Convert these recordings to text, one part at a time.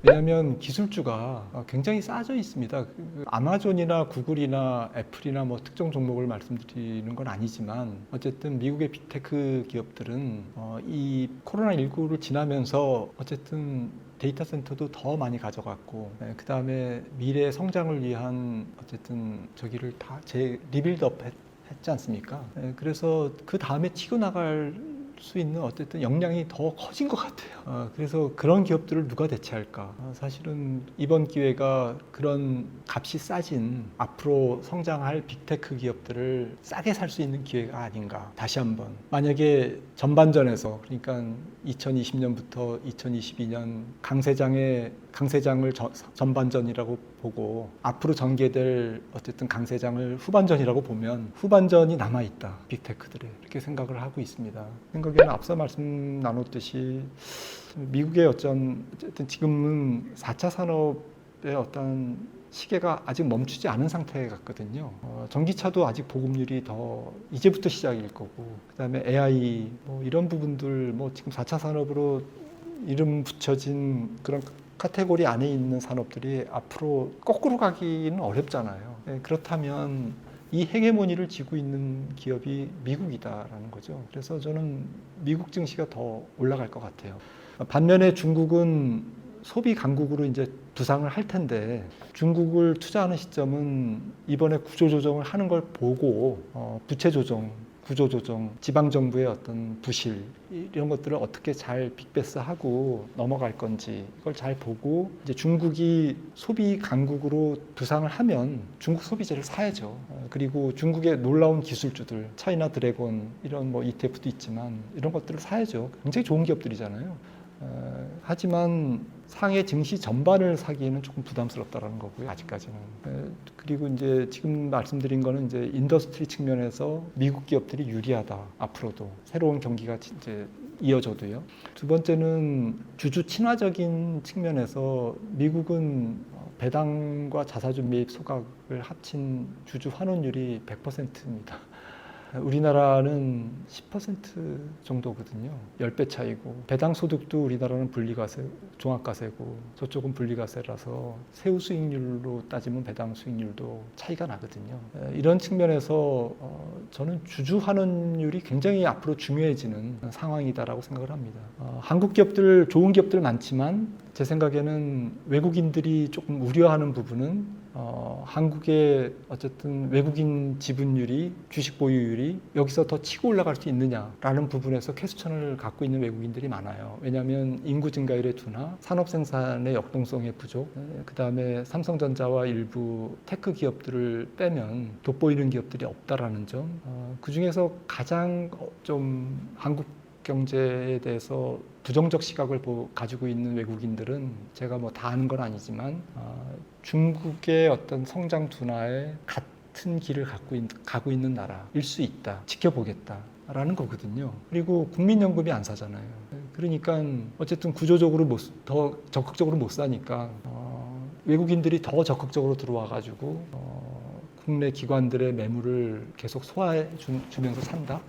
왜냐하면 기술주가 굉장히 싸져 있습니다. 아마존이나 구글이나 애플이나 뭐 특정 종목을 말씀드리는 건 아니지만 어쨌든 미국의 빅테크 기업들은 이 코로나19를 지나면서 어쨌든 데이터 센터도 더 많이 가져갔고, 그 다음에 미래 성장을 위한 어쨌든 저기를 다 리빌드업 했지 않습니까? 그래서 그 다음에 치고 나갈 수 있는 어쨌든 역량이 더 커진 것 같아요. 그래서 그런 기업들을 누가 대체할까? 사실은 이번 기회가 그런 값이 싸진 앞으로 성장할 빅테크 기업들을 싸게 살 수 있는 기회가 아닌가. 다시 한번 만약에 전반전에서, 그러니까 2020년부터 2022년 강세장을 전반전이라고 보고 앞으로 전개될 어쨌든 강세장을 후반전이라고 보면 후반전이 남아있다, 빅테크들에. 이렇게 생각을 하고 있습니다. 생각에는 앞서 말씀 나눴듯이 미국의 어쨌든 지금은 4차 산업의 어떤 시계가 아직 멈추지 않은 상태 같거든요. 전기차도 아직 보급률이 더 이제부터 시작일 거고, 그다음에 AI 뭐 이런 부분들, 뭐 지금 4차 산업으로 이름 붙여진 그런 카테고리 안에 있는 산업들이 앞으로 거꾸로 가기는 어렵잖아요. 그렇다면 이 헤게모니를 쥐고 있는 기업이 미국이다라는 거죠. 그래서 저는 미국 증시가 더 올라갈 것 같아요. 반면에 중국은 소비 강국으로 이제 부상을 할 텐데, 중국을 투자하는 시점은 이번에 구조조정을 하는 걸 보고 부채 조정, 구조 조정, 지방 정부의 어떤 부실 이런 것들을 어떻게 잘 빅베스하고 넘어갈 건지 이걸 잘 보고, 이제 중국이 소비 강국으로 부상을 하면 중국 소비재를 사야죠. 그리고 중국의 놀라운 기술주들, 차이나 드래곤 이런 뭐 ETF도 있지만 이런 것들을 사야죠. 굉장히 좋은 기업들이잖아요. 하지만 상해 증시 전반을 사기에는 조금 부담스럽다라는 거고요, 아직까지는. 그리고 이제 지금 말씀드린 거는 이제 인더스트리 측면에서 미국 기업들이 유리하다, 앞으로도 새로운 경기가 이제 이어져도요. 두 번째는 주주 친화적인 측면에서 미국은 배당과 자사주 매입 소각을 합친 주주 환원율이 100%입니다. 우리나라는 10% 정도거든요. 10배 차이고, 배당 소득도 우리나라는 분리과세, 종합과세고 저쪽은 분리과세라서 세후 수익률로 따지면 배당 수익률도 차이가 나거든요. 이런 측면에서 저는 주주 환원율이 굉장히 앞으로 중요해지는 상황이다라고 생각을 합니다. 한국 기업들, 좋은 기업들 많지만 제 생각에는 외국인들이 조금 우려하는 부분은 한국의 어쨌든 외국인 지분율이, 주식 보유율이 여기서 더 치고 올라갈 수 있느냐라는 부분에서 퀘스천을 갖고 있는 외국인들이 많아요. 왜냐하면 인구 증가율의 둔화, 산업 생산의 역동성의 부족, 그 다음에 삼성전자와 일부 테크 기업들을 빼면 돋보이는 기업들이 없다라는 점, 그 중에서 가장 좀 한국 경제에 대해서 부정적 시각을 가지고 있는 외국인들은 제가 뭐 다 아는 건 아니지만 중국의 어떤 성장 둔화에 같은 길을 가고 있는 나라일 수 있다, 지켜보겠다라는 거거든요. 그리고 국민연금이 안 사잖아요. 그러니까 어쨌든 구조적으로 더 적극적으로 못 사니까 외국인들이 더 적극적으로 들어와가지고 국내 기관들의 매물을 계속 소화해 주면서 산다.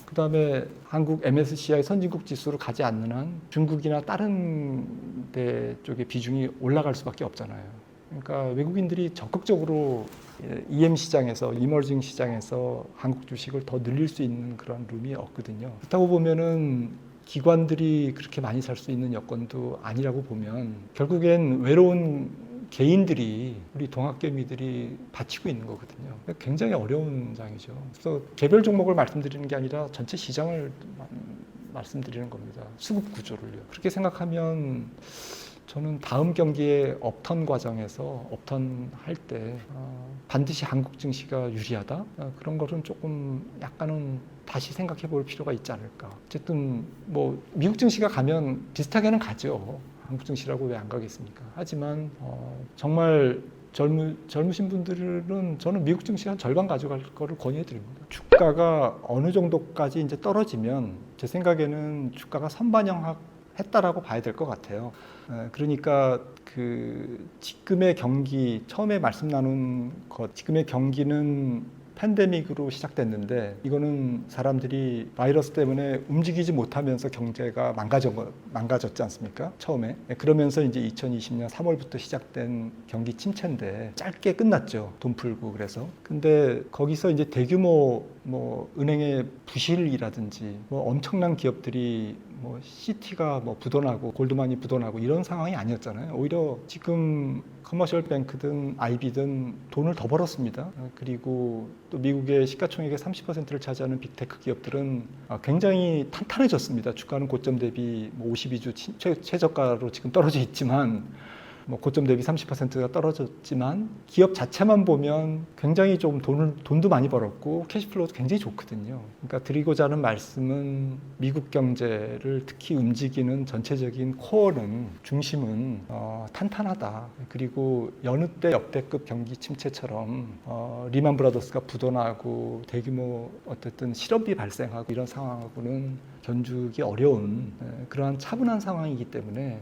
그 다음에 한국 MSCI 선진국 지수를 가지 않는 한 중국이나 다른 데 쪽의 비중이 올라갈 수밖에 없잖아요. 그러니까 외국인들이 적극적으로 EM 시장에서, 이머징 시장에서 한국 주식을 더 늘릴 수 있는 그런 룸이 없거든요. 그렇다고 보면은 기관들이 그렇게 많이 살 수 있는 여건도 아니라고 보면 결국엔 외로운 개인들이, 우리 동학개미들이 바치고 있는 거거든요. 굉장히 어려운 장이죠. 그래서 개별 종목을 말씀드리는 게 아니라 전체 시장을 말씀드리는 겁니다. 수급 구조를요. 그렇게 생각하면 저는 다음 경기의 업턴 과정에서 업턴 할 때 반드시 한국 증시가 유리하다? 그런 것은 조금 약간은 다시 생각해 볼 필요가 있지 않을까. 어쨌든 뭐 미국 증시가 가면 비슷하게는 가죠. 한국 증시라고 왜 안 가겠습니까? 하지만 정말 젊으신 분들은 저는 미국 증시 한 절반 가져갈 거를 권유해 드립니다. 주가가 어느 정도까지 이제 떨어지면 제 생각에는 주가가 선반영했다라고 봐야 될 것 같아요. 그러니까 그 지금의 경기, 처음에 말씀 나눈 것, 지금의 경기는 팬데믹으로 시작됐는데 이거는 사람들이 바이러스 때문에 움직이지 못하면서 경제가 망가졌지 않습니까? 처음에. 그러면서 이제 2020년 3월부터 시작된 경기 침체인데 짧게 끝났죠. 돈 풀고 그래서. 근데 거기서 이제 대규모 뭐 은행의 부실이라든지 뭐 엄청난 기업들이 뭐 시티가 뭐 부도나고 골드만이 부도나고 이런 상황이 아니었잖아요. 오히려 지금 커머셜 뱅크든 IB든 돈을 더 벌었습니다. 그리고 또 미국의 시가총액의 30%를 차지하는 빅테크 기업들은 굉장히 탄탄해졌습니다. 주가는 고점 대비 52주 최저가로 지금 떨어져 있지만 뭐 고점 대비 30%가 떨어졌지만 기업 자체만 보면 굉장히 좀 돈도 많이 벌었고 캐시플로우도 굉장히 좋거든요. 그러니까 드리고자 하는 말씀은 미국 경제를 특히 움직이는 전체적인 코어는 중심은 탄탄하다. 그리고 여느 때 역대급 경기 침체처럼 리만 브라더스가 부도나고 대규모 어쨌든 실업이 발생하고 이런 상황하고는 견주기 어려운 그러한 차분한 상황이기 때문에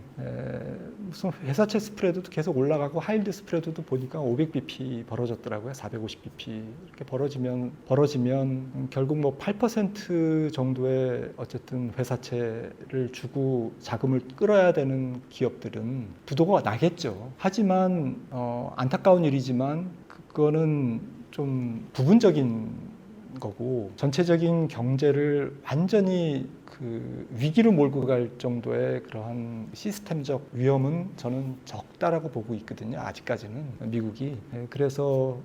무슨 회사채 스프레드도 계속 올라가고 하이힐드 스프레드도 보니까 500bp 벌어졌더라고요. 450bp 이렇게 벌어지면 결국 뭐 8% 정도의 어쨌든 회사채를 주고 자금을 끌어야 되는 기업들은 부도가 나겠죠. 하지만 안타까운 일이지만 그거는 좀 부분적인 거고 전체적인 경제를 완전히 그 위기로 몰고 갈 정도의 그러한 시스템적 위험은 저는 적다라고 보고 있거든요. 아직까지는 미국이. 그래서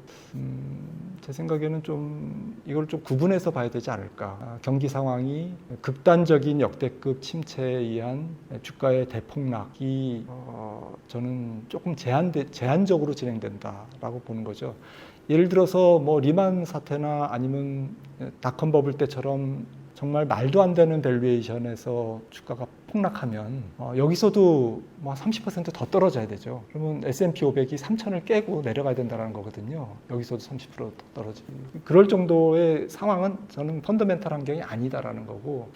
제 생각에는 좀 이걸 좀 구분해서 봐야 되지 않을까. 경기 상황이 극단적인 역대급 침체에 의한 주가의 대폭락이 저는 조금 제한적으로 진행된다라고 보는 거죠. 예를 들어서 뭐 리만 사태나 아니면 닷컴 버블 때처럼 정말 말도 안 되는 밸류에이션에서 주가가 폭락하면 여기서도 뭐 30% 더 떨어져야 되죠. 그러면 S&P 500이 3,000을 깨고 내려가야 된다는 거거든요. 여기서도 30%더 떨어지고. 그럴 정도의 상황은 저는 펀더멘탈 환경이 아니다라는 거고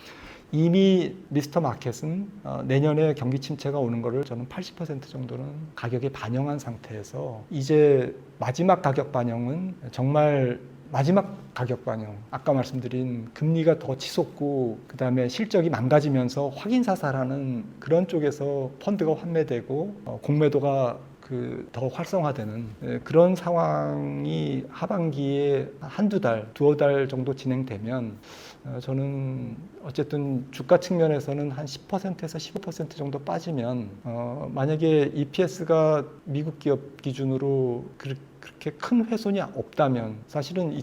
이미 미스터 마켓은 내년에 경기 침체가 오는 거를 저는 80% 정도는 가격에 반영한 상태에서 이제 마지막 가격 반영은 정말 마지막 가격 반영, 아까 말씀드린 금리가 더 치솟고 그 다음에 실적이 망가지면서 확인 사살하는 그런 쪽에서 펀드가 환매되고 공매도가 더 활성화되는 그런 상황이 하반기에 한두 달, 두어 달 정도 진행되면 저는 어쨌든 주가 측면에서는 한 10%에서 15% 정도 빠지면 만약에 EPS가 미국 기업 기준으로 그렇게 큰 훼손이 없다면 사실은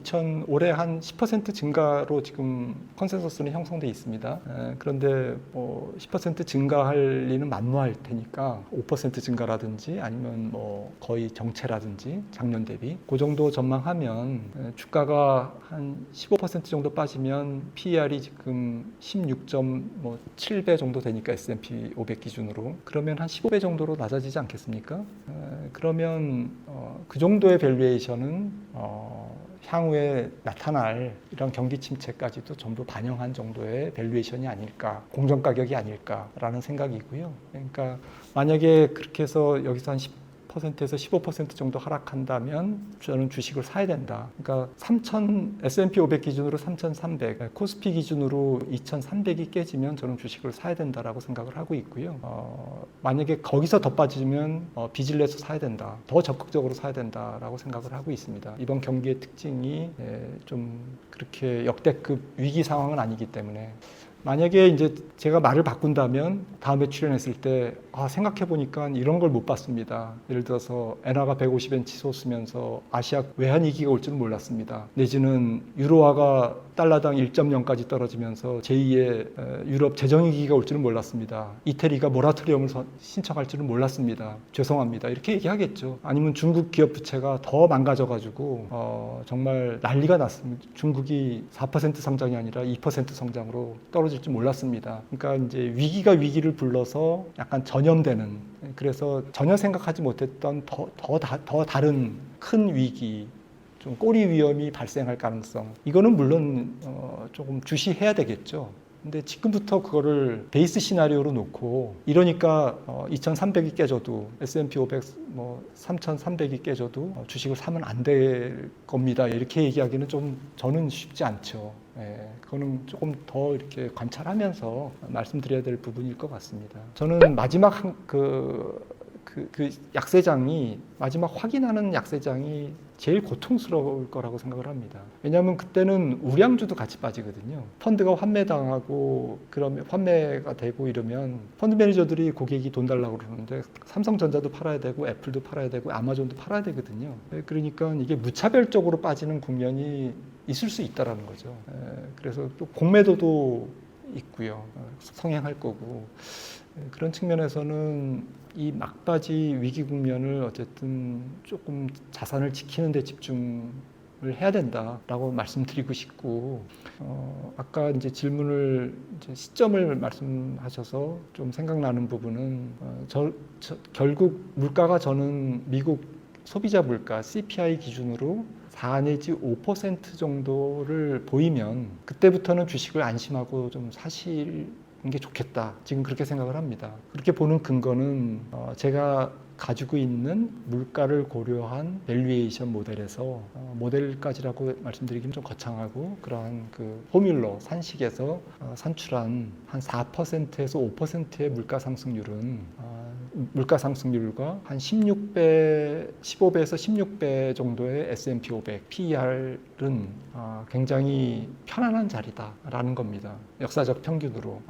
올해 한 10% 증가로 지금 컨센서스는 형성돼 있습니다. 그런데 뭐 10% 증가할 리는 만무할 테니까 5% 증가라든지 아니면 뭐 거의 정체라든지 작년 대비 그 정도 전망하면 주가가 한 15% 정도 빠지면 PER이 지금 16.7배 정도 되니까 S&P 500 기준으로 그러면 한 15배 정도로 낮아지지 않겠습니까? 그러면 그 정도의 밸류에이션은 향후에 나타날 이런 경기 침체까지도 전부 반영한 정도의 밸류에이션이 아닐까, 공정 가격이 아닐까라는 생각이고요. 그러니까 만약에 그렇게 해서 여기서 한 10%에서 15% 정도 하락한다면 저는 주식을 사야 된다. 그러니까 S&P 500 기준으로 3,300, 코스피 기준으로 2,300이 깨지면 저는 주식을 사야 된다라고 생각을 하고 있고요. 만약에 거기서 더 빠지면 빚을 내서 사야 된다. 더 적극적으로 사야 된다라고 생각을 하고 있습니다. 이번 경기의 특징이 좀 그렇게 역대급 위기 상황은 아니기 때문에 만약에 이제 제가 말을 바꾼다면 다음에 출연했을 때 생각해 보니까 이런 걸 못 봤습니다. 예를 들어서 엔화가 150엔 치솟으면서 아시아 외환 위기가 올 줄은 몰랐습니다. 내지는 유로화가 달러당 1.0까지 떨어지면서 제2의 유럽 재정 위기가 올 줄은 몰랐습니다. 이태리가 모라토리엄을 신청할 줄은 몰랐습니다. 죄송합니다. 이렇게 얘기하겠죠. 아니면 중국 기업 부채가 더 망가져가지고 정말 난리가 났습니다. 중국이 4% 성장이 아니라 2% 성장으로 떨어질 줄 몰랐습니다. 그러니까 이제 위기가 위기를 불러서 약간 전염되는, 그래서 전혀 생각하지 못했던 더 다른 큰 위기, 좀 꼬리 위험이 발생할 가능성, 이거는 물론 조금 주시해야 되겠죠. 근데 지금부터 그거를 베이스 시나리오로 놓고 이러니까 2,300이 깨져도 S&P 500 뭐 3,300이 깨져도 주식을 사면 안 될 겁니다. 이렇게 얘기하기는 좀 저는 쉽지 않죠. 예, 그거는 조금 더 이렇게 관찰하면서 말씀드려야 될 부분일 것 같습니다. 저는 마지막 그 약세장이 마지막 확인하는 약세장이 제일 고통스러울 거라고 생각을 합니다. 왜냐하면 그때는 우량주도 같이 빠지거든요. 펀드가 환매당하고 그러면 환매가 되고 이러면 펀드 매니저들이 고객이 돈 달라고 그러는데 삼성전자도 팔아야 되고 애플도 팔아야 되고 아마존도 팔아야 되거든요. 그러니까 이게 무차별적으로 빠지는 국면이 있을 수 있다라는 거죠. 그래서 또 공매도도 있고요. 성행할 거고. 그런 측면에서는 이 막바지 위기 국면을 어쨌든 조금 자산을 지키는 데 집중을 해야 된다라고 말씀드리고 싶고, 아까 이제 질문을 이제 시점을 말씀하셔서 좀 생각나는 부분은 결국 물가가 저는 미국 소비자 물가 CPI 기준으로 4 내지 5% 정도를 보이면 그때부터는 주식을 안심하고 좀 사실 게 좋겠다. 지금 그렇게 생각을 합니다. 그렇게 보는 근거는 제가 가지고 있는 물가를 고려한 밸류에이션 모델에서 모델까지라고 말씀드리기는 좀 거창하고 그러한 그 포뮬러 산식에서 산출한 한 4%에서 5%의 물가 상승률은 물가 상승률과 한 16배, 15배에서 16배 정도의 S&P 500 PER은 굉장히 편안한 자리다라는 겁니다. 역사적 평균으로.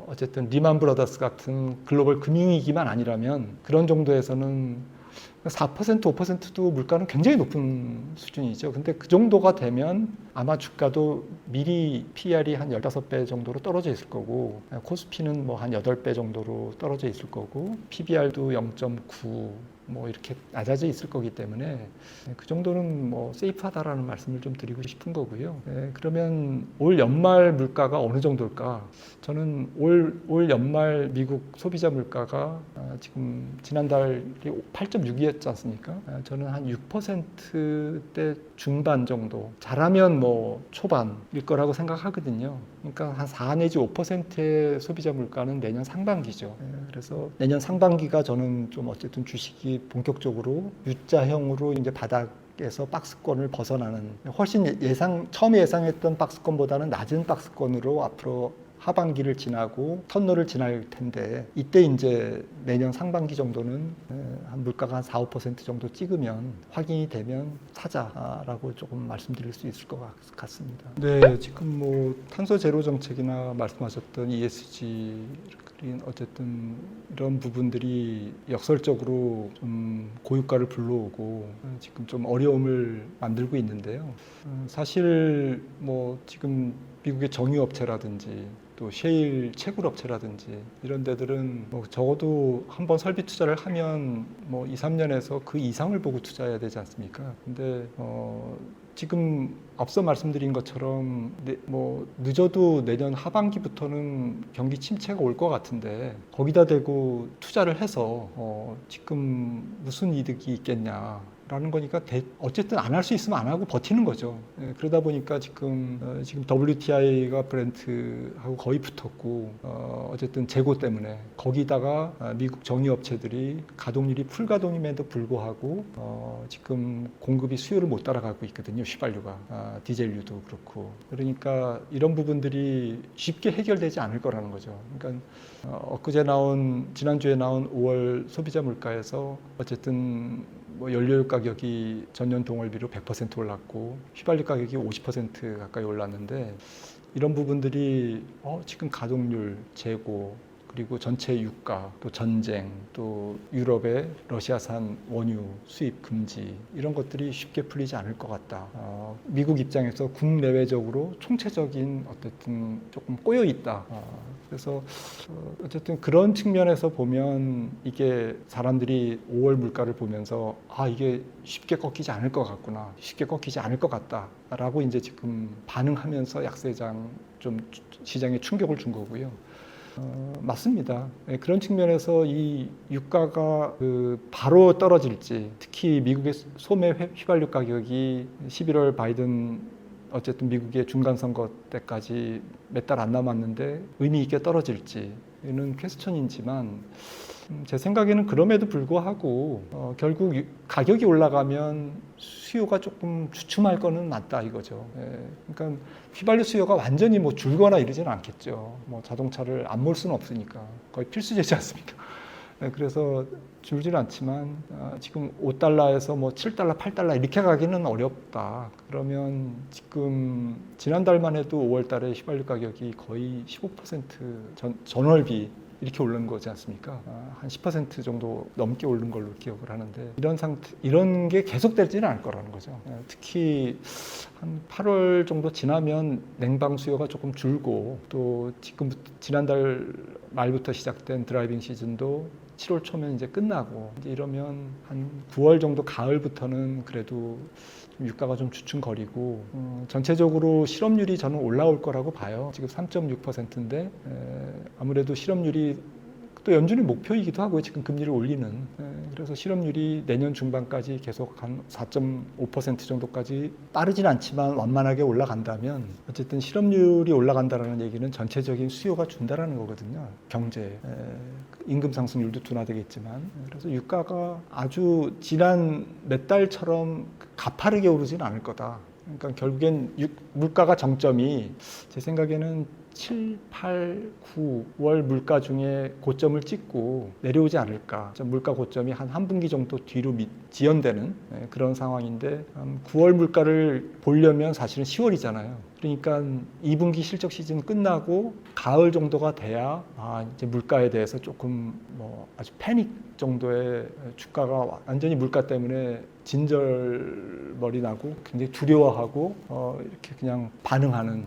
어쨌든 리만 브라더스 같은 글로벌 금융위기만 아니라면 그런 정도에서는 4%, 5%도 물가는 굉장히 높은 수준이죠. 근데 그 정도가 되면 아마 주가도 미리 PER이 한 15배 정도로 떨어져 있을 거고 코스피는 뭐 한 8배 정도로 떨어져 있을 거고 PBR도 0.9 뭐 이렇게 낮아져 있을 거기 때문에 그 정도는 뭐 세이프하다라는 말씀을 좀 드리고 싶은 거고요. 그러면 올 연말 물가가 어느 정도일까? 저는 올 연말 미국 소비자 물가가 지금 지난달이 8.6이었지 않습니까? 저는 한 6%대 중반 정도, 잘하면 뭐 초반일 거라고 생각하거든요. 그러니까 한 4 내지 5%의 소비자 물가는 내년 상반기죠. 그래서 내년 상반기가 저는 좀 어쨌든 주식이 본격적으로 U자형으로 이제 바닥에서 박스권을 벗어나는 훨씬 처음에 예상했던 박스권보다는 낮은 박스권으로 앞으로 하반기를 지나고 터널을 지날 텐데 이때 이제 내년 상반기 정도는 한 물가가 한 4, 5% 정도 찍으면 확인이 되면 사자라고 조금 말씀드릴 수 있을 것 같습니다. 네, 지금 뭐 탄소 제로 정책이나 말씀하셨던 ESG 어쨌든 이런 부분들이 역설적으로 좀 고유가를 불러오고 지금 좀 어려움을 만들고 있는데요. 사실 뭐 지금 미국의 정유업체라든지 또 셰일 채굴업체라든지 이런 데들은 뭐 적어도 한번 설비 투자를 하면 뭐 2, 3년에서 그 이상을 보고 투자해야 되지 않습니까? 근데 지금 앞서 말씀드린 것처럼 뭐 늦어도 내년 하반기부터는 경기 침체가 올 것 같은데 거기다 대고 투자를 해서 지금 무슨 이득이 있겠냐 라는 거니까 어쨌든 안 할 수 있으면 안 하고 버티는 거죠. 그러다 보니까 지금 WTI가 브렌트하고 거의 붙었고 어쨌든 재고 때문에 거기다가 미국 정유업체들이 가동률이 풀가동임에도 불구하고 지금 공급이 수요를 못 따라가고 있거든요. 휘발유가 디젤유도 그렇고 그러니까 이런 부분들이 쉽게 해결되지 않을 거라는 거죠. 그러니까 지난주에 나온 5월 소비자 물가에서 어쨌든 뭐 연료유 가격이 전년 동월비로 100% 올랐고 휘발유 가격이 50% 가까이 올랐는데 이런 부분들이 지금 가동률, 재고 그리고 전체 유가, 또 전쟁, 또 유럽의 러시아산 원유 수입 금지 이런 것들이 쉽게 풀리지 않을 것 같다. 미국 입장에서 국내외적으로 총체적인 어쨌든 조금 꼬여 있다. 그래서 어쨌든 그런 측면에서 보면 이게 사람들이 5월 물가를 보면서 이게 쉽게 꺾이지 않을 것 같구나, 쉽게 꺾이지 않을 것 같다라고 이제 지금 반응하면서 약세장 좀 시장에 충격을 준 거고요. 맞습니다. 그런 측면에서 이 유가가 바로 떨어질지, 특히 미국의 소매 휘발유 가격이 11월 바이든 어쨌든 미국의 중간선거 때까지 몇 달 안 남았는데 의미 있게 떨어질지는 퀘스천이지만 제 생각에는 그럼에도 불구하고 결국 가격이 올라가면 수요가 조금 주춤할 거는 맞다 이거죠. 그러니까 휘발유 수요가 완전히 뭐 줄거나 이러지는 않겠죠. 뭐 자동차를 안 몰 수는 없으니까 거의 필수제지 않습니까? 그래서 줄지는 않지만 지금 5달러에서 뭐 7달러, 8달러 이렇게 가기는 어렵다. 그러면 지금 지난달만 해도 5월 달에 휘발유 가격이 거의 15% 전월비 이렇게 오른 거지 않습니까? 한 10% 정도 넘게 오른 걸로 기억을 하는데 이런 게 계속되지는 않을 거라는 거죠. 특히 한 8월 정도 지나면 냉방 수요가 조금 줄고 또 지난달 말부터 시작된 드라이빙 시즌도 7월 초면 이제 끝나고 이제 이러면 한 9월 정도 가을부터는 그래도 좀 유가가 좀 주춤거리고 전체적으로 실업률이 저는 올라올 거라고 봐요. 지금 3.6%인데 아무래도 실업률이 또 연준의 목표이기도 하고요. 지금 금리를 올리는. 그래서 실업률이 내년 중반까지 계속 한 4.5% 정도까지 빠르진 않지만 완만하게 올라간다면 어쨌든 실업률이 올라간다는 얘기는 전체적인 수요가 준다라는 거거든요. 경제. 임금 상승률도 둔화되겠지만. 그래서 유가가 아주 지난 몇 달처럼 가파르게 오르지는 않을 거다. 그러니까 결국엔 물가가 정점이 제 생각에는 7, 8, 9월 물가 중에 고점을 찍고 내려오지 않을까. 물가 고점이 한 분기 정도 뒤로 지연되는 그런 상황인데 9월 물가를 보려면 사실은 10월이잖아요. 그러니까 2분기 실적 시즌 끝나고 가을 정도가 돼야 이제 물가에 대해서 조금 뭐 아주 패닉 정도의 주가가 완전히 물가 때문에 진절머리 나고 굉장히 두려워하고 이렇게 그냥 반응하는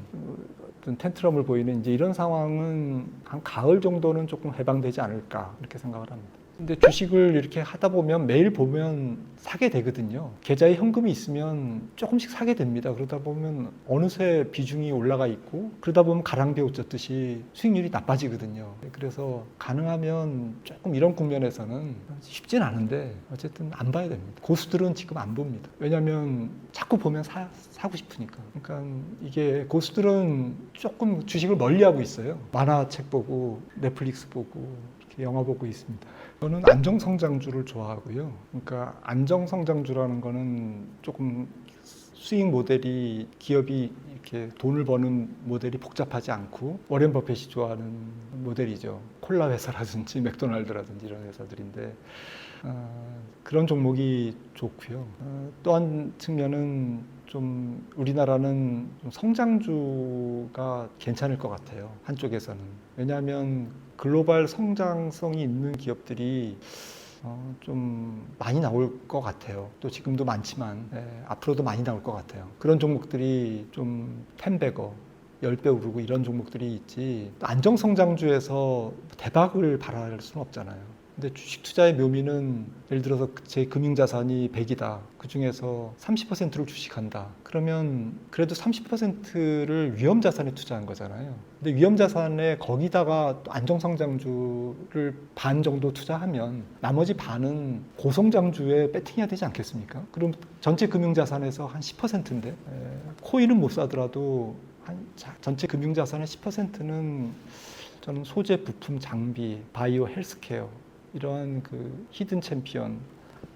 어떤 텐트럼을 보이는 이제 이런 상황은 한 가을 정도는 조금 해방되지 않을까 이렇게 생각을 합니다. 근데 주식을 이렇게 하다 보면 매일 보면 사게 되거든요. 계좌에 현금이 있으면 조금씩 사게 됩니다. 그러다 보면 어느새 비중이 올라가 있고 그러다 보면 가랑비에 옷 젖듯이 수익률이 나빠지거든요. 그래서 가능하면 조금 이런 국면에서는 쉽진 않은데 어쨌든 안 봐야 됩니다. 고수들은 지금 안 봅니다. 왜냐하면 자꾸 보면 사고 싶으니까. 그러니까 이게 고수들은 조금 주식을 멀리하고 있어요. 만화책 보고 넷플릭스 보고 이렇게 영화 보고 있습니다. 저는 안정성장주를 좋아하고요. 그러니까 안정성장주라는 거는 조금 수익 모델이 기업이 이렇게 돈을 버는 모델이 복잡하지 않고 워렌 버핏이 좋아하는 모델이죠. 콜라 회사라든지 맥도날드라든지 이런 회사들인데 그런 종목이 좋고요. 또 한 측면은 좀 우리나라는 좀 성장주가 괜찮을 것 같아요. 한쪽에서는. 왜냐하면 글로벌 성장성이 있는 기업들이 좀 많이 나올 것 같아요. 또 지금도 많지만 앞으로도 많이 나올 것 같아요. 그런 종목들이 좀 10배거 10배 오르고 이런 종목들이 있지 안정성장주에서 대박을 바랄 수는 없잖아요. 근데 주식 투자의 묘미는 예를 들어서 제 금융자산이 100이다. 그 중에서 30%를 주식한다. 그러면 그래도 30%를 위험자산에 투자한 거잖아요. 근데 위험자산에 거기다가 또 안정성장주를 반 정도 투자하면 나머지 반은 고성장주에 배팅해야 되지 않겠습니까? 그럼 전체 금융자산에서 한 10%인데 코인은 못 사더라도 전체 금융자산의 10%는 저는 소재, 부품, 장비, 바이오, 헬스케어 이러한 그 히든 챔피언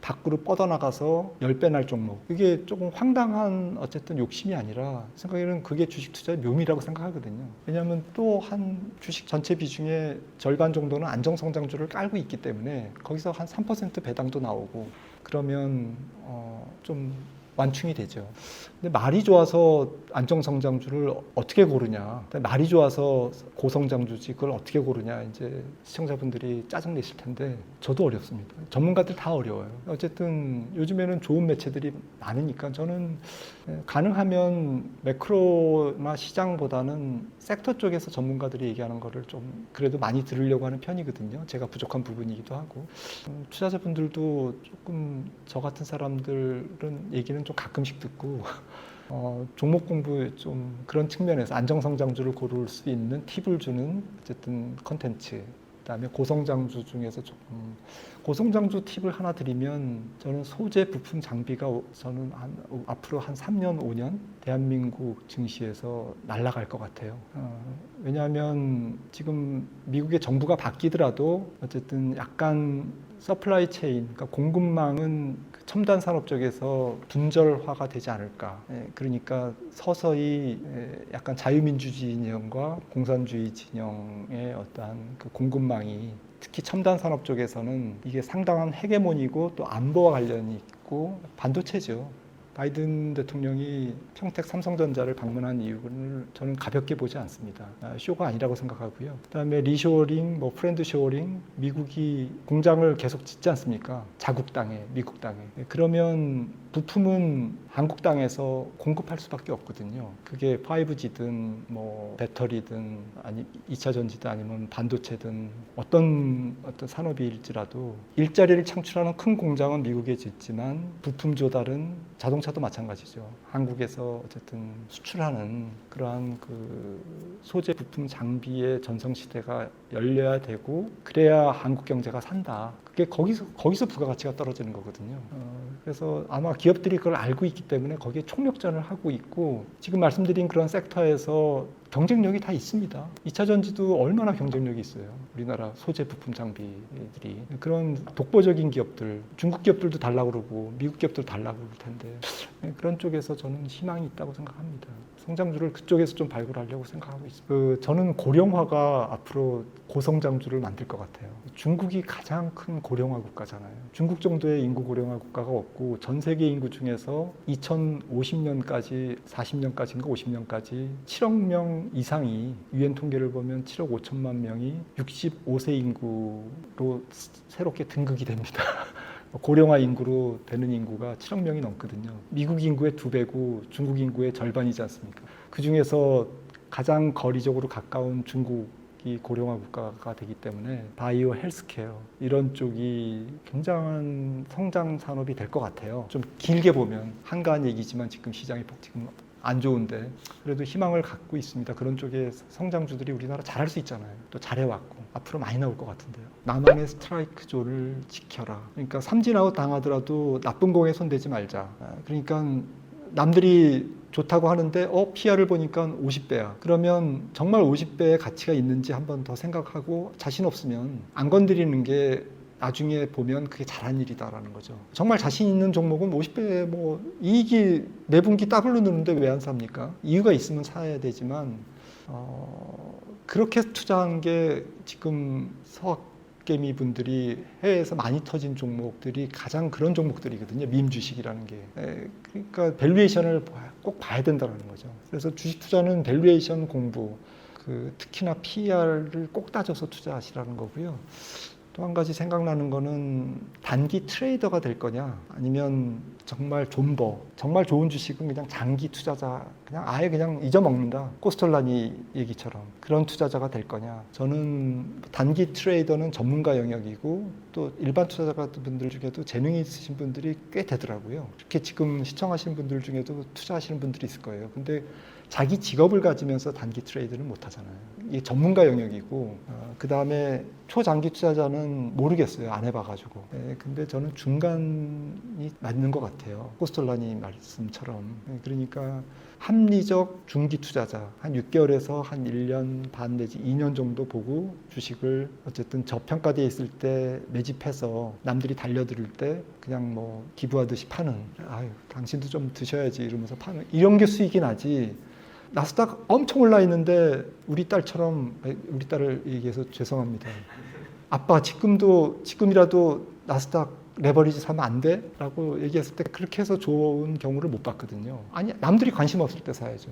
밖으로 뻗어나가서 10배 날 종목 이게 조금 황당한 어쨌든 욕심이 아니라 생각에는 그게 주식 투자의 묘미라고 생각하거든요. 왜냐하면 또 한 주식 전체 비중의 절반 정도는 안정성장주를 깔고 있기 때문에 거기서 한 3% 배당도 나오고 그러면 좀 완충이 되죠. 근데 말이 좋아서 안정성장주를 어떻게 고르냐, 말이 좋아서 고성장주지 그걸 어떻게 고르냐 이제 시청자분들이 짜증 내실 텐데 저도 어렵습니다. 전문가들 다 어려워요. 어쨌든 요즘에는 좋은 매체들이 많으니까 저는 가능하면 매크로나 시장보다는 섹터 쪽에서 전문가들이 얘기하는 거를 좀 그래도 많이 들으려고 하는 편이거든요. 제가 부족한 부분이기도 하고 투자자분들도 조금 저 같은 사람들은 얘기는 좀 가끔씩 듣고 종목 공부 좀 그런 측면에서 안정성장주를 고를 수 있는 팁을 주는 어쨌든 컨텐츠 그다음에 고성장주 중에서 조금 고성장주 팁을 하나 드리면 저는 소재 부품 장비가 저는 앞으로 한 3년, 5년 대한민국 증시에서 날아갈 것 같아요. 왜냐하면 지금 미국의 정부가 바뀌더라도 어쨌든 약간 서플라이 체인, 그러니까 공급망은 첨단 산업 쪽에서 분절화가 되지 않을까. 그러니까 서서히 약간 자유민주주의 진영과 공산주의 진영의 어떠한 그 공급망이 특히 첨단 산업 쪽에서는 이게 상당한 헤게모니고 또 안보와 관련이 있고 반도체죠. 바이든 대통령이 평택 삼성전자를 방문한 이유는 저는 가볍게 보지 않습니다. 쇼가 아니라고 생각하고요. 그다음에 리쇼어링, 프렌드 쇼어링, 미국이 공장을 계속 짓지 않습니까? 자국 땅에, 미국 땅에. 그러면 부품은 한국 땅에서 공급할 수밖에 없거든요. 그게 5G든 배터리든 아니 2차 전지든 아니면 반도체든 어떤 산업일지라도 일자리를 창출하는 큰 공장은 미국에 짓지만 부품 조달은 자동차도 마찬가지죠. 한국에서 어쨌든 수출하는 그러한 그 소재 부품 장비의 전성시대가 열려야 되고 그래야 한국 경제가 산다. 그게 거기서 부가가치가 떨어지는 거거든요. 그래서 아마 기업들이 그걸 알고 있기 때문에 거기에 총력전을 하고 있고 지금 말씀드린 그런 섹터에서 경쟁력이 다 있습니다. 2차 전지도 얼마나 경쟁력이 있어요. 우리나라 소재 부품 장비들이. 그런 독보적인 기업들, 중국 기업들도 달라고 그러고 미국 기업들도 달라고 그럴 텐데 그런 쪽에서 저는 희망이 있다고 생각합니다. 성장주를 그쪽에서 좀 발굴하려고 생각하고 있습니다. 저는 고령화가 앞으로 고성장주를 만들 것 같아요. 중국이 가장 큰 고령화 국가잖아요. 중국 정도의 인구 고령화 국가가 없고 전 세계 인구 중에서 2050년까지 40년까지인가 50년까지 7억 명 이상이 유엔 통계를 보면 7억 5천만 명이 65세 인구로 새롭게 등극이 됩니다. 고령화 인구로 되는 인구가 7억 명이 넘거든요. 미국 인구의 2배고 중국 인구의 절반이지 않습니까? 그 중에서 가장 거리적으로 가까운 중국이 고령화 국가가 되기 때문에 바이오 헬스케어 이런 쪽이 굉장한 성장 산업이 될 것 같아요. 좀 길게 보면 한가한 얘기지만 지금 시장이 지금 안 좋은데 그래도 희망을 갖고 있습니다. 그런 쪽에 성장주들이 우리나라 잘할 수 있잖아요. 또 잘해왔고 앞으로 많이 나올 것 같은데요. 나만의 스트라이크 존을 지켜라. 그러니까 삼진아웃 당하더라도 나쁜 공에 손대지 말자. 그러니까 남들이 좋다고 하는데 PR을 보니까 50배야. 그러면 정말 50배의 가치가 있는지 한 번 더 생각하고 자신 없으면 안 건드리는 게 나중에 보면 그게 잘한 일이다라는 거죠. 정말 자신 있는 종목은 50배 이익이 매분기 더블로 느는데 왜 안 삽니까? 이유가 있으면 사야 되지만 그렇게 투자한 게 지금 서학개미 분들이 해외에서 많이 터진 종목들이 가장 그런 종목들이거든요. 밈 주식이라는 게. 그러니까 밸류에이션을 꼭 봐야 된다는 거죠. 그래서 주식 투자는 밸류에이션 공부, 특히나 PER을 꼭 따져서 투자하시라는 거고요. 또 한 가지 생각나는 거는 단기 트레이더가 될 거냐 아니면 정말 존버, 정말 좋은 주식은 그냥 장기 투자자, 그냥 아예 그냥 잊어먹는다. 코스톨라니 얘기처럼 그런 투자자가 될 거냐. 저는 단기 트레이더는 전문가 영역이고 또 일반 투자자분들 중에도 재능이 있으신 분들이 꽤 되더라고요. 이렇게 지금 시청하시는 분들 중에도 투자하시는 분들이 있을 거예요. 근데 자기 직업을 가지면서 단기 트레이드는 못 하잖아요. 이게 전문가 영역이고 그 다음에 초장기 투자자는 모르겠어요. 안 해봐가지고. 근데 저는 중간이 맞는 것 같아요. 코스톨라니 말씀처럼. 그러니까 합리적 중기 투자자 한 6개월에서 한 1년 반 내지 2년 정도 보고 주식을 어쨌든 저평가되어 있을 때 매집해서 남들이 달려들 때 그냥 기부하듯이 파는, 아유 당신도 좀 드셔야지 이러면서 파는, 이런 게 수익이 나지. 나스닥 엄청 올라 있는데 우리 딸을 얘기해서 죄송합니다. 아빠 지금이라도 나스닥 레버리지 사면 안 돼? 라고 얘기했을 때 그렇게 해서 좋은 경우를 못 봤거든요. 아니, 남들이 관심 없을 때 사야죠.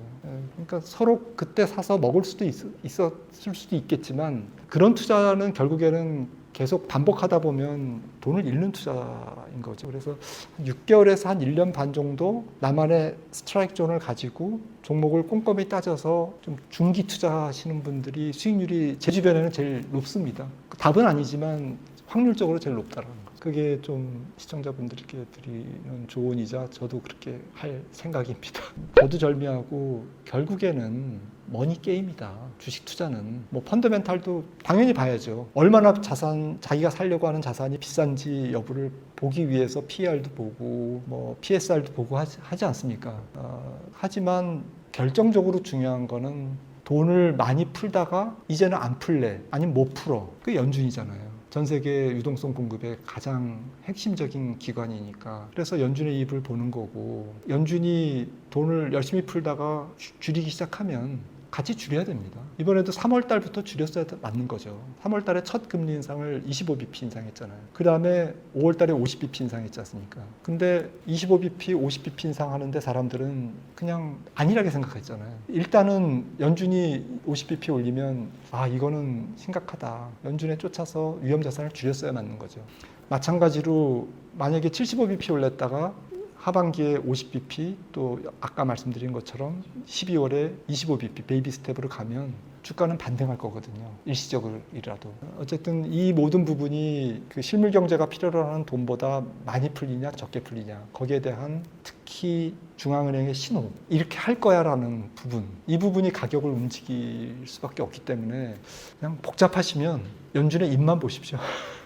그러니까 서로 그때 사서 먹을 수도 있었을 수도 있겠지만 그런 투자는 결국에는 계속 반복하다 보면 돈을 잃는 투자인 거죠. 그래서 6개월에서 한 1년 반 정도 나만의 스트라이크 존을 가지고 종목을 꼼꼼히 따져서 좀 중기 투자하시는 분들이 수익률이 제 주변에는 제일 높습니다. 답은 아니지만 확률적으로 제일 높다는 거죠. 그게 좀 시청자분들께 드리는 조언이자 저도 그렇게 할 생각입니다. 거두절미하고 결국에는 머니 게임이다. 주식 투자는 뭐 펀더멘탈도 당연히 봐야죠. 얼마나 자기가 살려고 하는 자산이 비싼지 여부를 보기 위해서 PER도 보고 뭐 PSR도 보고 하지 않습니까? 하지만 결정적으로 중요한 거는 돈을 많이 풀다가 이제는 안 풀래 아니면 못 풀어. 그게 연준이잖아요. 전 세계 유동성 공급의 가장 핵심적인 기관이니까. 그래서 연준의 입을 보는 거고, 연준이 돈을 열심히 풀다가 줄이기 시작하면 같이 줄여야 됩니다. 이번에도 3월 달부터 줄였어야 맞는 거죠. 3월 달에 첫 금리 인상을 25bp 인상했잖아요. 그 다음에 5월 달에 50bp 인상했지 않습니까? 근데 25bp, 50bp 인상하는데 사람들은 그냥 안일하게 생각했잖아요. 일단은 연준이 50bp 올리면 이거는 심각하다. 연준에 쫓아서 위험자산을 줄였어야 맞는 거죠. 마찬가지로 만약에 75bp 올렸다가 하반기에 50bp 또 아까 말씀드린 것처럼 12월에 25bp 베이비 스텝으로 가면 주가는 반등할 거거든요. 일시적이라도. 어쨌든 이 모든 부분이 그 실물 경제가 필요로 하는 돈보다 많이 풀리냐 적게 풀리냐 거기에 대한 특히 중앙은행의 신호 이렇게 할 거야라는 부분 이 부분이 가격을 움직일 수밖에 없기 때문에 그냥 복잡하시면 연준의 입만 보십시오.